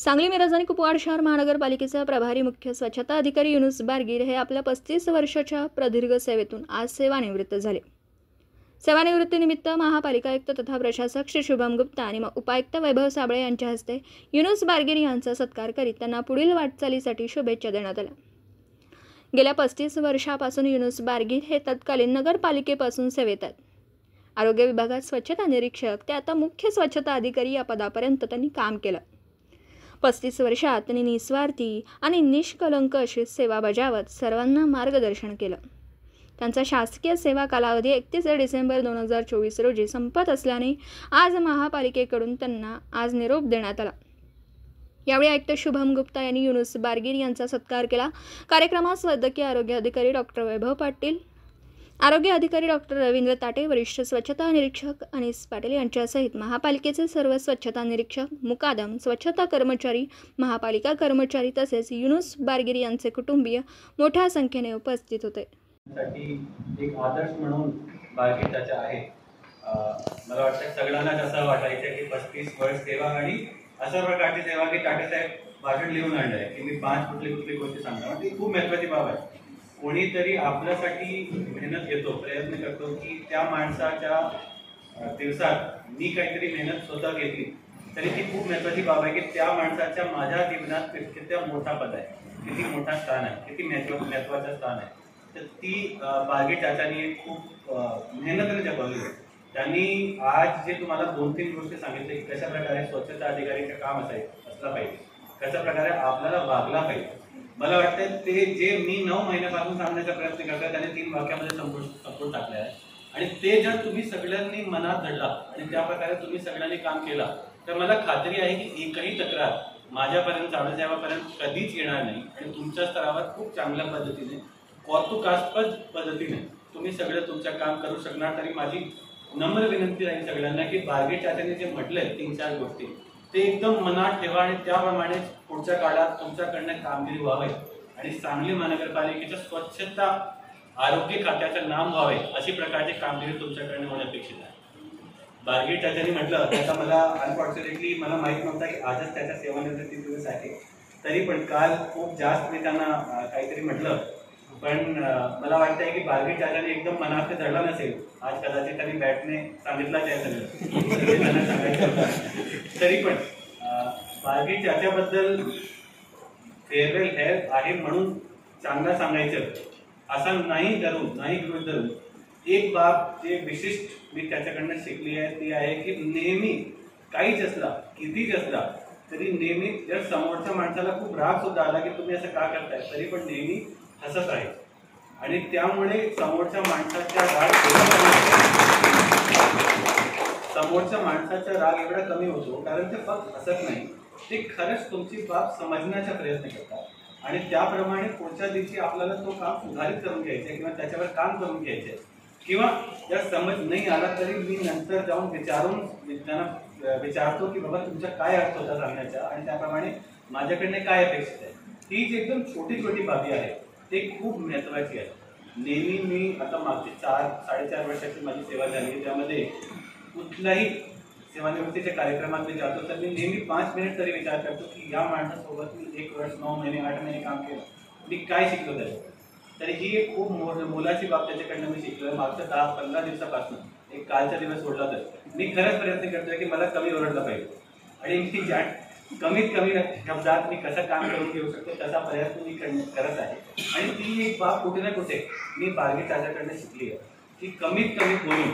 सांगली, मिरज आणि कुपवाड शहर महानगरपालिकेचा प्रभारी मुख्य स्वच्छता अधिकारी युनुस बारगीर हे आपल्या 35 वर्षाच्या प्रदीर्घ सेवेतून आज सेवानिवृत्त झाले। सेवानिवृत्तीनिमित्त महापालिका आयुक्त तथा प्रशासक श्री शुभम गुप्ता आणि उपायुक्त वैभव साबळे यांच्या हस्ते युनुस बारगीर यांचा सत्कार करीत त्यांना पुढील वाटचालीसाठी शुभेच्छा देण्यात आल्या। गेल्या 35 वर्षापासून युनुस बारगीर हे तत्कालीन नगरपालिकेपासून सेवेत आहेत। आरोग्य विभागात स्वच्छता निरीक्षक ते आता मुख्य स्वच्छता अधिकारी या पदापर्यंत त्यांनी काम केलं। 35 वर्षात त्यांनी निस्वार्थी आणि निष्कलंक अशी सेवा बजावत सर्वांना मार्गदर्शन केलं। त्यांचा शासकीय सेवा कालावधी 31 डिसेंबर 2024 रोजी संपत असल्याने आज महापालिकेकडून त्यांना आज निरोप देण्यात आला। यावेळी आयुक्त शुभम गुप्ता यांनी युनुस बारगीर यांचा सत्कार केला। कार्यक्रमास वैद्यकीय आरोग्य अधिकारी डॉक्टर वैभव पाटील, आरोग्य अधिकारी डॉक्टर रवींद्र ताटे, वरिष्ठ स्वच्छता निरीक्षक अनिस पाटील यांच्यासहित महापालिकेचे सर्व स्वच्छता निरीक्षक, मुकादम, स्वच्छता कर्मचारी, महापालिका कर्मचारी तसेच युनुस बारगीर यांचे कुटुंबीय मोठ्या संख्येने उपस्थित होते। एक आदर्श म्हणून बारगीर चाचा आहे। मला वाटतं सगळ्यांना असं वाटायचं की 35 वर्ष सेवा आणि अशा प्रकारची सेवा की टाटेसाहेब भाषण लिहून आणलंय की मी 5 कुठली गोष्टी सांगणार। ती खूप महत्त्वाची बाब आहे। कोणीतरी आपल्यासाठी मेहनत घेतो, प्रयत्न करतो की त्या माणसाच्या दिवसात मी काहीतरी मेहनत स्वतः घेतली तरी ती खूप महत्त्वाची बाब आहे की त्या माणसाच्या माझ्या जीवनात किती मोठा पद आहे, किती मोठा स्थान आहे, किती महत्त्वाचं स्थान आहे। तर ती बारगीर चाचांनी एक खूप मेहनतीने जपवली। त्यांनी आज जे तुम्हाला 2-3 गोष्टी सांगितले की कशा प्रकारे स्वच्छता अधिकारीचं काम असला पाहिजे, कशा प्रकारे आपल्याला वागला पाहिजे। मला वाटतं ते जे मी 9 महिन्यापासून सांगण्याचा प्रयत्न करतोय त्याने 3 वाक्यामध्ये संपूर्ण टाकले आहे आणि ते जर तुम्ही सगळ्यांनी मनात धरला आणि त्या प्रकारे तुम्ही सगळ्यांनी काम केलं तर मला खात्री आहे की एकही तक्रार माझ्यापर्यंत साडेसाहेबापर्यंत कधीच येणार नाही आणि तुमच्या स्तरावर खूप चांगल्या पद्धतीने, कौतुकास्पद पद्धतीने तुम्ही सगळं तुमचं काम करू शकणार। तरी माझी नम्र विनंती राहील सगळ्यांना की बारगीर चाचांनी जे म्हटलंय 3-4 गोष्टी ते एकदम मनात ठेवा आणि त्याप्रमाणे पुढच्या काळात तुमच्याकडनं कामगिरी व्हावी आणि सांगली महानगरपालिकेच्या स्वच्छता आरोग्य खात्याचं नाम व्हावे अशी प्रकारची कामगिरी तुमच्याकडनं होणे अपेक्षित आहे। बारगीर चाचांनी म्हटलं त्याचा मला अनफॉर्च्युनेटली मला माहीत नव्हता की आजच त्याच्या सेवानिवृत्ती दिवस आहे, तरी पण काल खूप जास्त मी त्यांना काहीतरी म्हटलं पण मला वाटतंय की बारगीर चाचांनी एकदम मनात धरला नसेल। आज कदाचित त्यांनी बॅटने सांगितलंच आहे सगळं त्यांना सांगायचं। तरी पण बारगीर चाच्याबद्दल फेअरवेल हेल्थ आहे म्हणून चांगलं सांगायचं असं नाही गृहीत धरून एक बाब जे विशिष्ट मी त्याच्याकडनं शिकली आहे ती आहे की नेहमी काहीच असला, कितीच असला तरी नेहमी जर समोरच्या माणसाला खूप राग सुद्धा आला की तुम्ही असं का करताय तरी पण नेहमी हसत आहे आणि त्यामुळे समोरच्या माणसाचा राग एवढा कमी होतो कारण ते फक्त हसत नाही, ते खरंच तुमची बाब समजण्याचा प्रयत्न करतात आणि त्याप्रमाणे पुढच्या दिवशी आपल्याला तो काम सुधारित करून घ्यायचा किंवा त्याच्यावर काम करून घ्यायचे किंवा जर समज नाही आला तरी मी नंतर जाऊन त्यांना विचारतो की बाबा तुमचा काय अर्थ होता सांगण्याचा आणि त्याप्रमाणे माझ्याकडनं काय अपेक्षित आहे। ही जी एकदम छोटी बाबी आहे ते खूप महत्त्वाची आहे। नेहमी मी आता मागची 4-4.5 वर्षाची माझी सेवा झाली त्यामध्ये कुठल्याही सेवानिवृत्तीच्या कार्यक्रमात मी जातो तर मी नेहमी 5 मिनिट तरी विचार करतो की या माणसासोबत मी 1 वर्ष 9 महिने 8 महिने काम केलं, मी काय शिकलो त्याच्यात। तरी ही एक खूप मोलाची बाब त्याच्याकडनं मी शिकलो। मागच्या 10-15 दिवसापासून एक कालचा दिवस सोडला तर मी खरंच प्रयत्न करतोय की मला कमी ओरडलं पाहिजे आणि मी कमीत कमी शब्दात मी कसं काम करून घेऊ शकतो त्याचा प्रयत्न मी करत आहे आणि ती एक बाब कुठे ना कुठे मी बारगीर चाचाकडनं शिकली आहे की कमीत कमी बोलून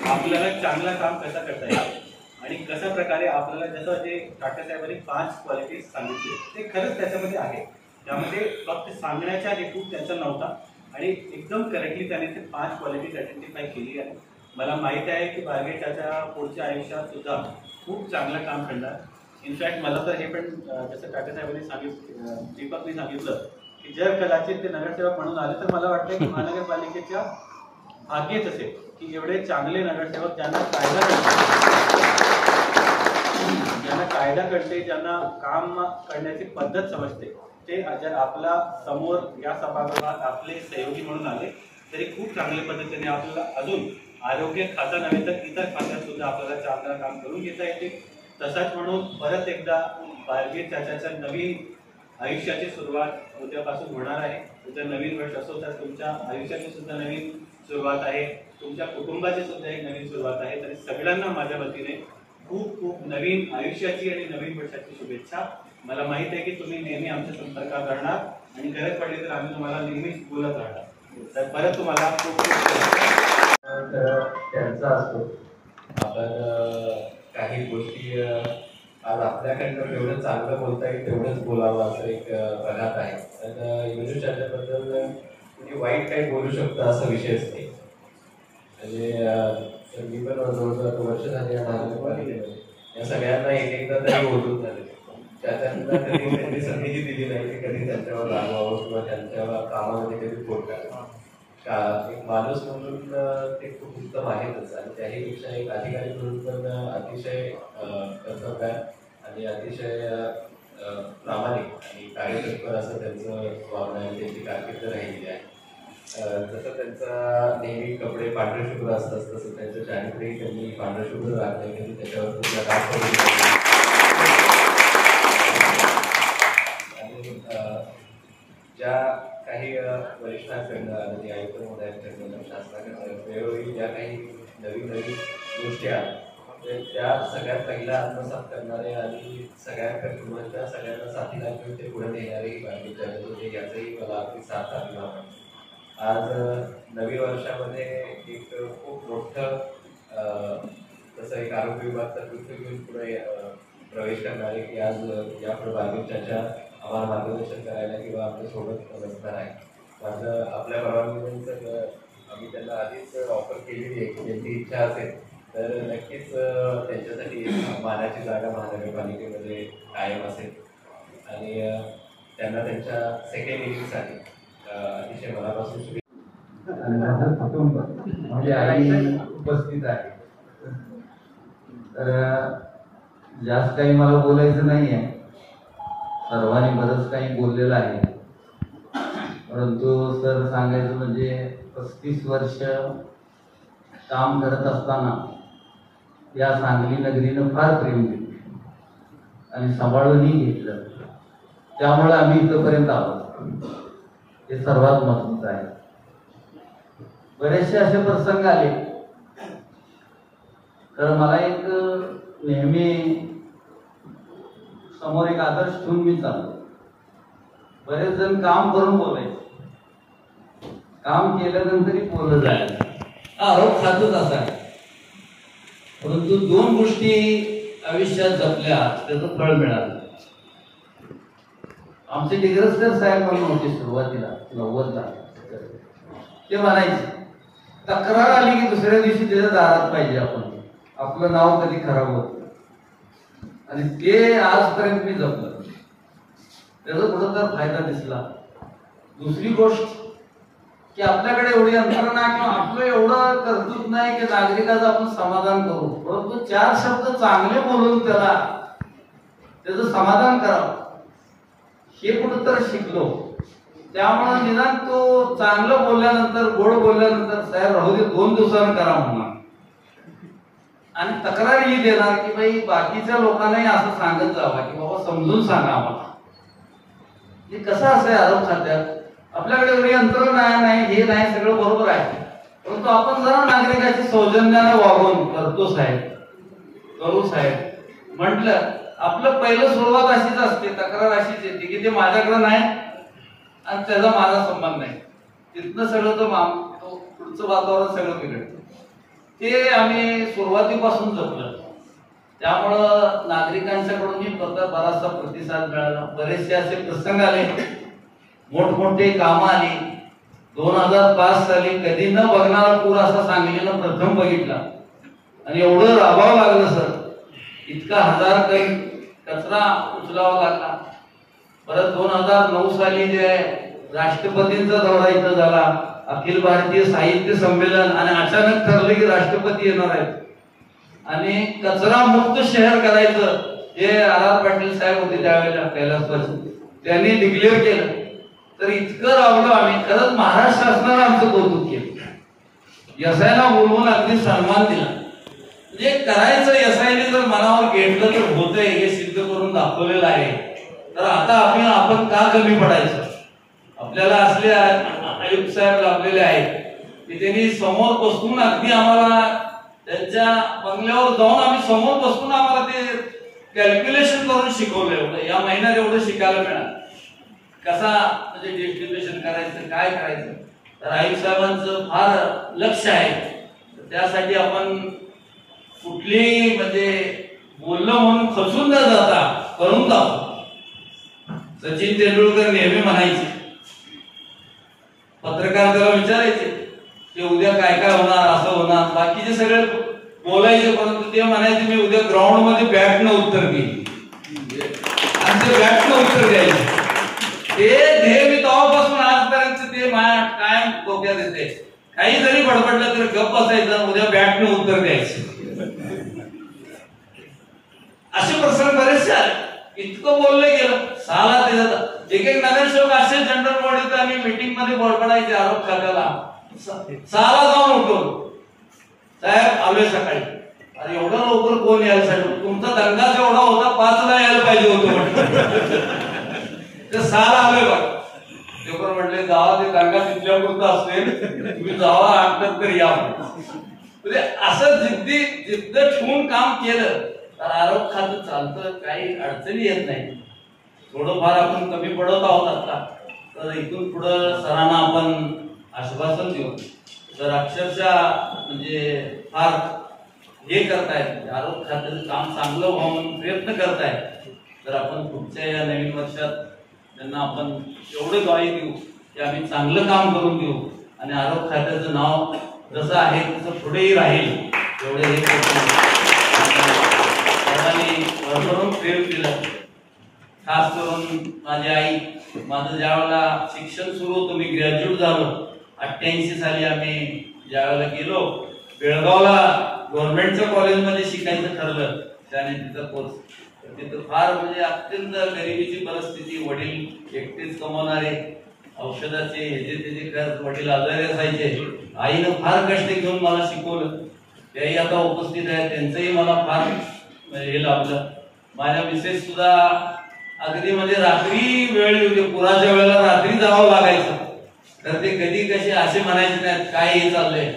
आपल्याला चांगलं काम कसं करता येईल आणि कशा प्रकारे आपल्याला जसं जे टाटेसाहेबांनी 5 क्वालिटीज सांगितले ते खरंच त्याच्यामध्ये आहे। त्यामध्ये फक्त सांगण्याचा हेतू त्याचा नव्हता आणि एकदम करेक्टली त्याने ते 5 क्वालिटीज आयडेंटिफाय केली आहे। मला माहीत आहे की बारगीर चाचा पुढच्या आयुष्यात सुद्धा खूप चांगलं काम करणार। इनफॅक्ट मला तर हे पण जसं टाटेसाहेबांनी दीपकनी सांगितलं की जर कदाचित ते नगरसेवक म्हणून आले तर मला वाटतं की महानगरपालिकेच्या भाग्यच असेल की एवढे चांगले नगरसेवक ज्यांना कायदा कळते, ज्यांना काम करण्याची पद्धत समजते, ते जर आपला समोर या सभागृहात आपले सहयोगी म्हणून आले तरी खूप चांगल्या पद्धतीने आपल्याला अजून आरोग्य खाता नव्हे तर इतर खात्यात सुद्धा आपल्याला चांगलं काम करून घेता येते। तसाच म्हणून परत एकदा बारगीर चाचाच्या नवीन आयुष्याची सुरुवात उद्यापासून होणार आहे. तुमचं नवीन वर्ष असो तर तुमच्या आयुष्याची सुद्धा नवीन सुरुवात आहे, तुमच्या कुटुंबाची सुद्धा एक नवीन सुरुवात आहे. तरी सगळ्यांना माझ्या वतीने खूप खूप नवीन आयुष्याची आणि नवीन वर्षाची शुभेच्छा. मला माहित आहे की तुम्ही नेहमी आमच्या संपर्कात राहणार आणि गरज पडली तर आम्ही तुम्हाला नेहमीच बोलत राहणार. तर परत तुम्हाला खूप खूप त्यांचा असतो. आपण काही गोष्टी आज आपल्याकडनं जेवढं चांगलं बोलता येईल तेवढंच बोलावं असं एक प्रघात आहे. तर युनुस चाचाबद्दल कुणी वाईट काही बोलू शकतं असा विषयच नाही. म्हणजे मी पण जवळजवळ वर्ष झाले या महानगरपालिकेमध्ये या सगळ्यांना एकदा तरी बोलून झाले. त्याच्यानंतर कधी त्यांनी संधीही दिली नाही की कधी त्यांच्यावर रागवावं किंवा त्यांच्या कामामध्ये कधी पोट टाकावं. एक माणूस म्हणून ते खूप उत्तम आहेतच आणि त्याहीपेक्षा एक अधिकारी म्हणून पण अतिशय कर्तव्य आणि अतिशय प्रामाणिक आणि कार्यतत्पर असं त्यांचं वागणं आहे, त्यांची कारकीर्द राहिलेली आहे. जसं त्यांचा नेहमी कपडे पांढरे शुभ्र असतात तसं त्यांचं चारित्र्यही त्यांनी पांढरे शुभ्र राखले, कधी त्याच्यावर तुमच्या डाग पडून आणि ज्या काही वरिष्ठांकडनं आणि आयुक्त महोदयांकडनं शासनाकडनं वेळोवेळी ज्या काही नवीन गोष्टी आहेत त्या सगळ्यात पहिला आत्मसात करणारे आणि सगळ्यांच्या सगळ्यांना साथीला घेऊन ते पुढे नेणारे बाकीचे होते, याचंही मला अगदी साथ अभिमान आहे. आज नवीन वर्षामध्ये एक खूप मोठं तसं एक आरोग्य विभागाचा कृत्य घेऊन पुढे प्रवेश करणारे की आज यापुढे बारगीरच्या आम्हाला मार्गदर्शन करायला किंवा आपल्यासोबत बसणार आहे. माझं आपल्या परवानगीनंतर आम्ही त्यांना आधीच ऑफर केलेली आहे की त्यांची इच्छा असेल तर नक्कीच त्यांच्यासाठी मानाची जागा महानगरपालिकेमध्ये कायम असेल आणि त्यांना त्यांच्या सेकंड इनिंगसाठी अतिशय मनापासून शुभेच्छा. आणि माझं कुटुंब म्हणजे आई उपस्थित आहे. तर जास्त काही मला बोलायचं नाही आहे, सर्वांनी बरंच काही बोललेलं आहे. परंतु सर सांगायचं म्हणजे 35 वर्ष काम करत असताना या सांगली नगरीनं फार प्रेम दिलं आणि सांभाळूनही घेतलं. त्यामुळे आम्ही इथपर्यंत आलो, हे सर्वात महत्त्वाचं आहे. बरेचसे असे प्रसंग आले तर मला एक नेहमी समोर एक आदर्श ठेवून मी चाललो. बरेच जण काम करून बोलायचे, काम केल्यानंतरही बोललं जायचं, आरोप खातच असायचा. परंतु 2 गोष्टी आयुष्यात जपल्या त्याचं फळ मिळालं. आमचे डिग्रस्कर साहेब म्हणून होते सुरुवातीला 90ला. ते म्हणायचे तक्रार आली की दुसऱ्या दिवशी त्याच्या दारात पाहिजे आपण, आपलं नाव कधी खराब होत. आणि ते आजपर्यंत मी जपलं, त्याचा कुठं तर फायदा दिसला. दुसरी गोष्ट की आपल्याकडे एवढी यंत्रणा किंवा आपलं एवढं कर्तृत्व नाही की नागरिकाचं आपण समाधान करू, परंतु 4 शब्द चांगले बोलून त्याचं समाधान करावं हे कुठं तर शिकलो. त्यामुळे निदान तो चांगलं बोलल्यानंतर गोड बोलल्यानंतर साहेब राहू दे 2 दिवसांनी करा म्हणणार आणि तक्रार ही देणार की बाई बाकीच्या लोकांनाही असं सांगत जावा की बाबा समजून सांगा आम्हाला. हे कसं असं आरोप खात्यात आपल्याकडे एवढी यंत्रणा नाही, हे नाही, सगळं बरोबर आहे, परंतु आपण जरा नागरिकाची सौजन्याने वागून करतो साहेब, करू साहेब म्हटलं, आपलं पहिलं सुरुवात अशीच असते, तक्रार अशीच येते की ते माझ्याकडे नाही आणि त्याचा माझा संबंध नाही. तिथनं सगळं तो पुढचं वातावरण सगळं बिघडतं. ते आम्ही सुरुवातीपासून जपलं. त्यामुळं नागरिकांच्याकडूनही बराचसा प्रतिसाद मिळाला. बरेचसे असे प्रसंग आले, मोठमोठे कामं आली. 2005 साली कधी न बघणारा पूर असा सांगलीनं प्रथम बघितला आणि एवढं राबावं लागलं सर, इतका 1000 टन कचरा उचलावा लागला. परत 2009 साली जे राष्ट्रपतींचा दौरा इथं झाला, अखिल भारतीय साहित्य संमेलन, आणि अचानक ठरलं की राष्ट्रपती येणार आहेत आणि कचरा मुक्त शहर करायचं. जे R.R. पाटील साहेब होते त्यावेळेला कैलासवासी, त्यांनी डिक्लेअर केलं. तर इतकं राबलो आम्ही, खरंच महाराष्ट्र शासनानं आमचं कौतुक केलं, यसायला बोलवून अगदी सन्मान दिला. म्हणजे करायचं एसआयने जर मनावर घेतलं तर होतंय हे सिद्ध करून दाखवलेलं आहे. तर आता आपण का कमी पडायचं? आपल्याला असले आयुक्त साहेब लाभलेले आहेत की त्यांनी समोर बसून अगदी आम्हाला त्यांच्या बंगल्यावर जाऊन आम्ही समोर बसून आम्हाला ते कॅल्क्युलेशन करून शिकवलं. एवढं या महिन्यात एवढं शिकायला मिळालं कसा म्हणजे डिस्ट्रीब्युशन करायचं काय करायचं. तर आयुक्त साहेबांचं फार लक्ष आहे. त्यासाठी आपण कुठली म्हणजे बोललं म्हणून खचून न जाता करून दाखवू. सचिन तेंडुलकर नेहमी म्हणायचे, पत्रकार त्याला विचारायचे की उद्या काय काय होणार असं होणार, बाकीचे सगळे बोलायचे परंतु ते म्हणायचे मी उद्या ग्राउंड मध्ये बॅटनं उत्तर देईन आणि ते बॅटनं उत्तर द्यायचे. ते ध्येय मी तेव्हापासून आजपर्यंत ते माझ्या कायम डोक्यात येते. काही जरी बडबडलं तरी गप्प बसायचं, उद्या बॅटनं उत्तर द्यायचं. असे प्रसंग बरेचसे आले. इतकं बोललं गेलं साला त्याच्यात एक नगरसेवक असे जनरल बॉडीत आम्ही मीटिंग मध्ये बडबडायचे आरोप खात्याला साला जाऊन उठवलं, साहेब आलोय सकाळी. अरे एवढं लवकर कोण यायला साहेब, तुमचा दंगाच एवढा होता 5ला यायला पाहिजे होतं म्हटलं. ते साला आलोय बघ. पेपर म्हटले जावा ते दंगा तिथल्यापुरतं असेल, तुम्ही जावा अंतर तर या. म्हणजे असं जिद्द ठेवून काम केलं तर आरोप खातं चालतं, काही अडचणी येत नाही. थोडंफार आपण कमी पडत आहोत आता, तर इथून पुढं सरांना आपण आश्वासन देऊ. तर अक्षरशः म्हणजे फार हे करतायत, आरोप खात्याचं काम चांगलं व्हावं म्हणून प्रयत्न करतायत. तर आपण पुढच्या या नवीन वर्षात त्यांना आपण एवढं ग्वाही देऊ की आम्ही चांगलं काम करून देऊ आणि आरोप खात्याचं नाव जसं आहे तसं पुढेही राहील. एवढे हे भरभरून प्रेम केलं. खास करून माझी आई, माझं ज्यावेळेला शिक्षण सुरू होतं, मी ग्रॅज्युएट झालो 88 साली. आम्ही ज्यावेळेला गेलो बेळगावला गव्हर्नमेंटच्या कॉलेजमध्ये शिकायचं ठरलं, त्याने तिचा कोर्स. तिथं फार म्हणजे अत्यंत गरिबीची परिस्थिती, वडील एकटेच कमवणारे, औषधाचे ह्याचे त्याचे खर्च, वडील आजारी असायचे. आईनं फार कष्ट घेऊन मला शिकवलं. त्याही आता उपस्थित आहे, त्यांचंही मला फार हे लाभलं. माझ्या मिसेस सुद्धा अगदी म्हणजे रात्री वेळ होते, पुराच्या वेळेला रात्री जावं लागायचं. तर ते कधी कसे असे म्हणायचे नाहीत काय हे चाललंय,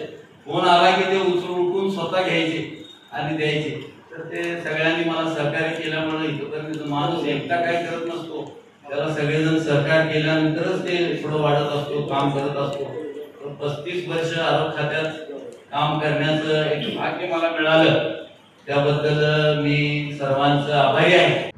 फोन आला की ते उठून स्वतः घ्यायचे आणि द्यायचे. तर ते सगळ्यांनी मला सहकार्य केल्यामुळे इथपर्यंत माणूस एकटा काय करत नसतो, त्याला सगळेजण सहकार्य केल्यानंतरच ते पुढे वाढत असतो, काम करत असतो. 35 वर्ष आरोग्य खात्यात काम करण्याचं एक भाग्य मला मिळालं, त्याबद्दल मी सर्वांचं आभारी आहे.